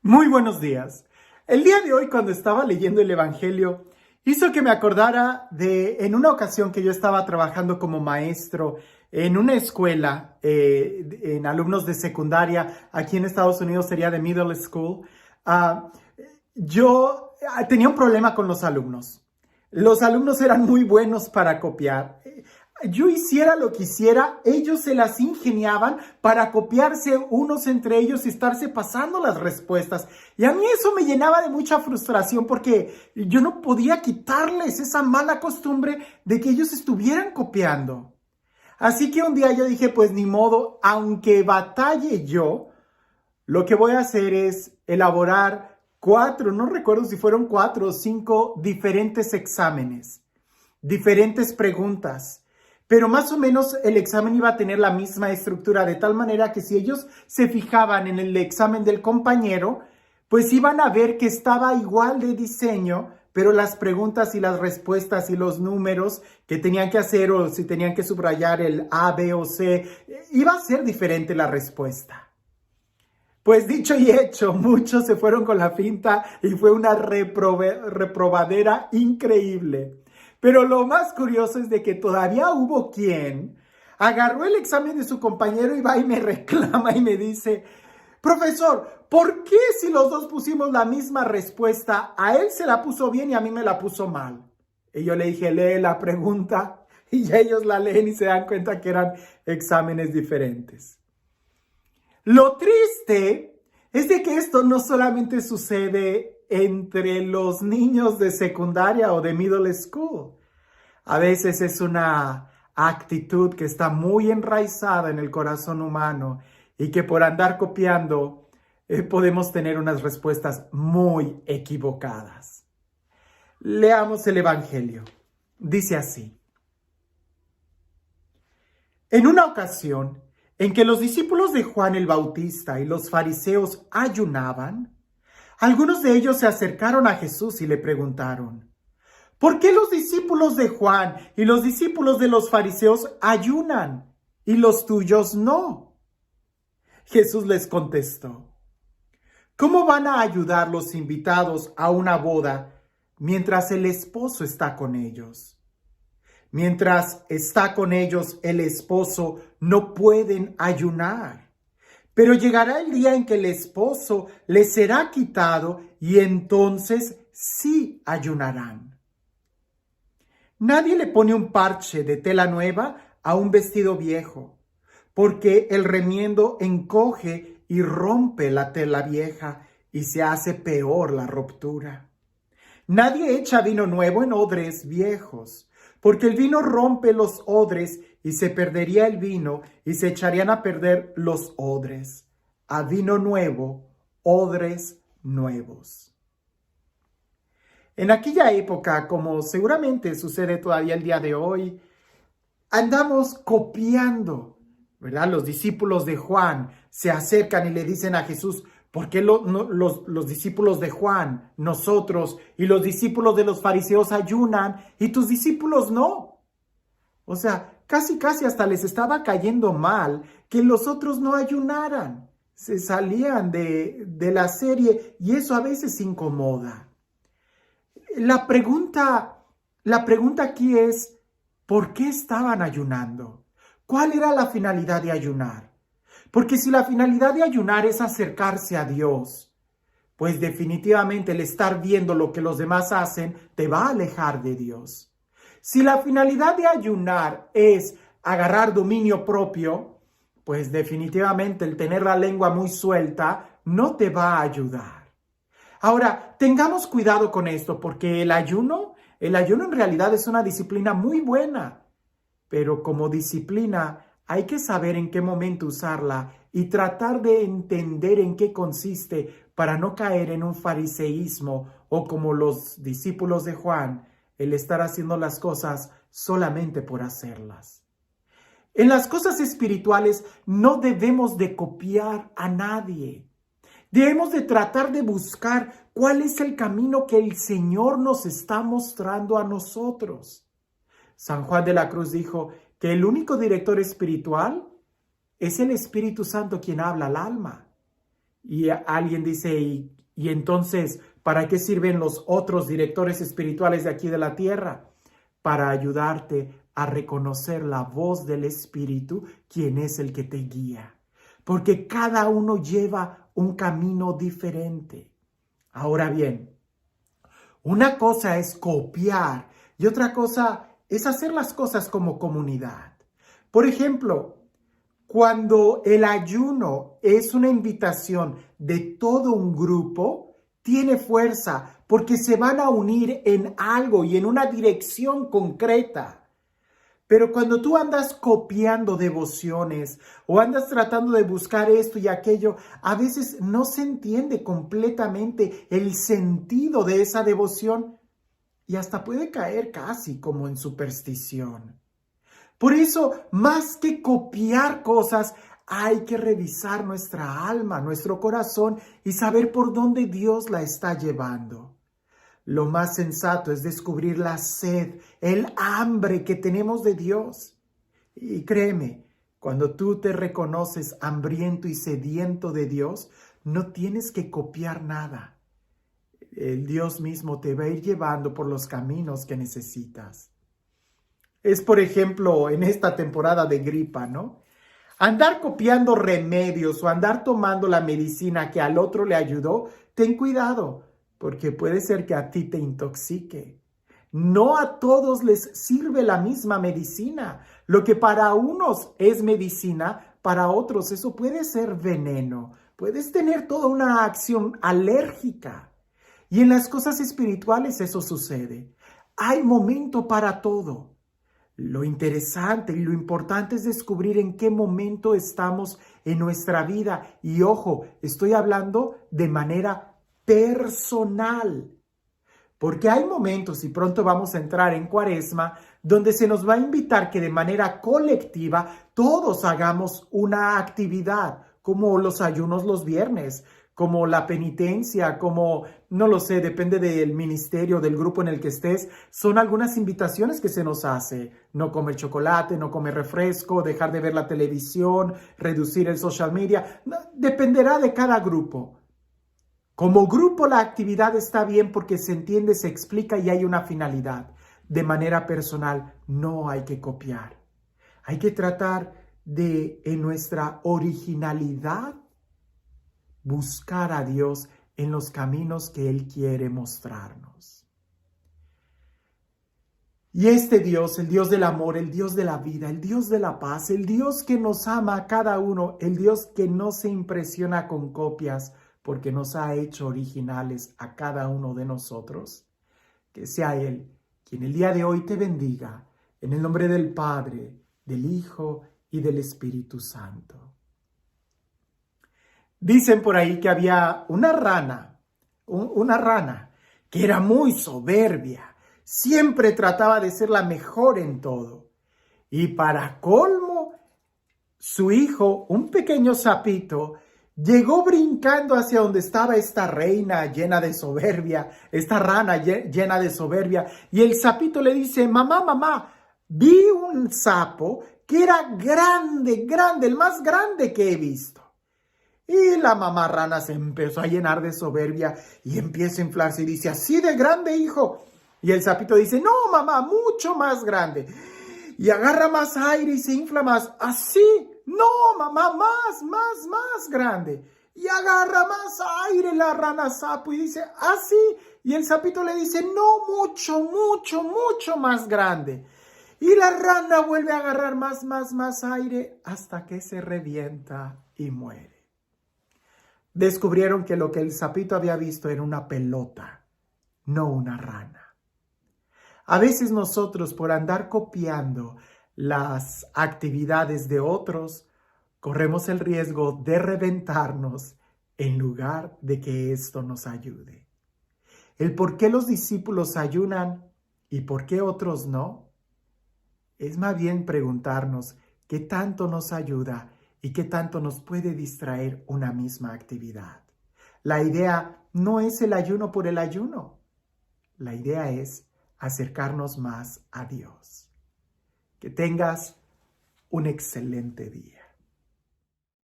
Muy buenos días. El día de hoy, cuando estaba leyendo el Evangelio, hizo que me acordara de en una ocasión que yo estaba trabajando como maestro en una escuela, en alumnos de secundaria, aquí en Estados Unidos sería de middle school. Ah, yo tenía un problema con los alumnos. Los alumnos eran muy buenos para copiar. Yo hiciera lo que hiciera, ellos se las ingeniaban para copiarse unos entre ellos y estarse pasando las respuestas. Y a mí eso me llenaba de mucha frustración porque yo no podía quitarles esa mala costumbre de que ellos estuvieran copiando. Así que un día yo dije, pues ni modo, aunque batalle yo, lo que voy a hacer es elaborar no recuerdo si fueron 4 o 5 diferentes exámenes, diferentes preguntas. Pero más o menos el examen iba a tener la misma estructura, de tal manera que si ellos se fijaban en el examen del compañero, pues iban a ver que estaba igual de diseño, pero las preguntas y las respuestas y los números que tenían que hacer o si tenían que subrayar el A, B o C, iba a ser diferente la respuesta. Pues dicho y hecho, muchos se fueron con la finta y fue una reprobadera increíble. Pero lo más curioso es de que todavía hubo quien agarró el examen de su compañero y va y me reclama y me dice, profesor, ¿por qué si los dos pusimos la misma respuesta, a él se la puso bien y a mí me la puso mal? Y yo le dije, lee la pregunta y ya ellos la leen y se dan cuenta que eran exámenes diferentes. Lo triste es de que esto no solamente sucede entre los niños de secundaria o de middle school. A veces es una actitud que está muy enraizada en el corazón humano y que por andar copiando podemos tener unas respuestas muy equivocadas. Leamos el Evangelio. Dice así. En una ocasión, en que los discípulos de Juan el Bautista y los fariseos ayunaban, algunos de ellos se acercaron a Jesús y le preguntaron, ¿por qué los discípulos de Juan y los discípulos de los fariseos ayunan y los tuyos no? Jesús les contestó, ¿cómo van a ayudar los invitados a una boda mientras el esposo está con ellos? Mientras está con ellos el esposo, no pueden ayunar. Pero llegará el día en que el esposo les será quitado y entonces sí ayunarán. Nadie le pone un parche de tela nueva a un vestido viejo, porque el remiendo encoge y rompe la tela vieja y se hace peor la ruptura. Nadie echa vino nuevo en odres viejos, porque el vino rompe los odres y se perdería el vino y se echarían a perder los odres. A vino nuevo, odres nuevos. En aquella época, como seguramente sucede todavía el día de hoy, andamos copiando, ¿verdad? Los discípulos de Juan se acercan y le dicen a Jesús, ¿por qué los discípulos de Juan, nosotros y los discípulos de los fariseos ayunan y tus discípulos no? O sea, casi hasta les estaba cayendo mal que los otros no ayunaran. Se salían de la serie y eso a veces incomoda. La pregunta aquí es, ¿por qué estaban ayunando? ¿Cuál era la finalidad de ayunar? Porque si la finalidad de ayunar es acercarse a Dios, pues definitivamente el estar viendo lo que los demás hacen te va a alejar de Dios. Si la finalidad de ayunar es agarrar dominio propio, pues definitivamente el tener la lengua muy suelta no te va a ayudar. Ahora, tengamos cuidado con esto porque el ayuno en realidad es una disciplina muy buena, pero como disciplina hay que saber en qué momento usarla y tratar de entender en qué consiste para no caer en un fariseísmo o como los discípulos de Juan, el estar haciendo las cosas solamente por hacerlas. En las cosas espirituales no debemos de copiar a nadie. Debemos de tratar de buscar cuál es el camino que el Señor nos está mostrando a nosotros. San Juan de la Cruz dijo que el único director espiritual es el Espíritu Santo quien habla al alma. Y alguien dice, y entonces, ¿para qué sirven los otros directores espirituales de aquí de la tierra? Para ayudarte a reconocer la voz del Espíritu, quien es el que te guía. Porque cada uno lleva un camino diferente. Ahora bien, una cosa es copiar y otra cosa es hacer las cosas como comunidad. Por ejemplo, cuando el ayuno es una invitación de todo un grupo, tiene fuerza porque se van a unir en algo y en una dirección concreta. Pero cuando tú andas copiando devociones o andas tratando de buscar esto y aquello, a veces no se entiende completamente el sentido de esa devoción y hasta puede caer casi como en superstición. Por eso, más que copiar cosas, hay que revisar nuestra alma, nuestro corazón y saber por dónde Dios la está llevando. Lo más sensato es descubrir la sed, el hambre que tenemos de Dios. Y créeme, cuando tú te reconoces hambriento y sediento de Dios, no tienes que copiar nada. El Dios mismo te va a ir llevando por los caminos que necesitas. Es, por ejemplo, en esta temporada de gripa, ¿no? Andar copiando remedios o andar tomando la medicina que al otro le ayudó, ten cuidado, porque puede ser que a ti te intoxique. No a todos les sirve la misma medicina. Lo que para unos es medicina, para otros eso puede ser veneno. Puedes tener toda una acción alérgica. Y en las cosas espirituales eso sucede. Hay momento para todo. Lo interesante y lo importante es descubrir en qué momento estamos en nuestra vida. Y ojo, estoy hablando de manera personal. Porque hay momentos, y pronto vamos a entrar en Cuaresma, donde se nos va a invitar que de manera colectiva todos hagamos una actividad, como los ayunos los viernes, como la penitencia, como, no lo sé, depende del ministerio, del grupo en el que estés. Son algunas invitaciones que se nos hace. No comer chocolate, no comer refresco, dejar de ver la televisión, reducir el social media. No, dependerá de cada grupo. Como grupo la actividad está bien porque se entiende, se explica y hay una finalidad. De manera personal no hay que copiar. Hay que tratar de, en nuestra originalidad, buscar a Dios en los caminos que Él quiere mostrarnos. Y este Dios, el Dios del amor, el Dios de la vida, el Dios de la paz, el Dios que nos ama a cada uno, el Dios que no se impresiona con copias, porque nos ha hecho originales a cada uno de nosotros, que sea Él quien el día de hoy te bendiga, en el nombre del Padre, del Hijo y del Espíritu Santo. Dicen por ahí que había una rana que era muy soberbia, siempre trataba de ser la mejor en todo. Y para colmo, su hijo, un pequeño sapito, llegó brincando hacia donde estaba esta reina llena de soberbia, esta rana llena de soberbia, y el sapito le dice, mamá, vi un sapo que era grande, el más grande que he visto. Y la mamá rana se empezó a llenar de soberbia y empieza a inflarse y dice, ¿así de grande, hijo? Y el sapito dice, no, mamá, mucho más grande. Y agarra más aire y se infla más, así. No, mamá, más grande. Y agarra más aire la rana sapo y dice, así. Y el sapito le dice, no, mucho más grande. Y la rana vuelve a agarrar más aire hasta que se revienta y muere. Descubrieron que lo que el sapito había visto era una pelota, no una rana. A veces nosotros, por andar copiando las actividades de otros, corremos el riesgo de reventarnos en lugar de que esto nos ayude. El por qué los discípulos ayunan y por qué otros no, es más bien preguntarnos qué tanto nos ayuda y qué tanto nos puede distraer una misma actividad. La idea no es el ayuno por el ayuno. La idea es acercarnos más a Dios. Que tengas un excelente día.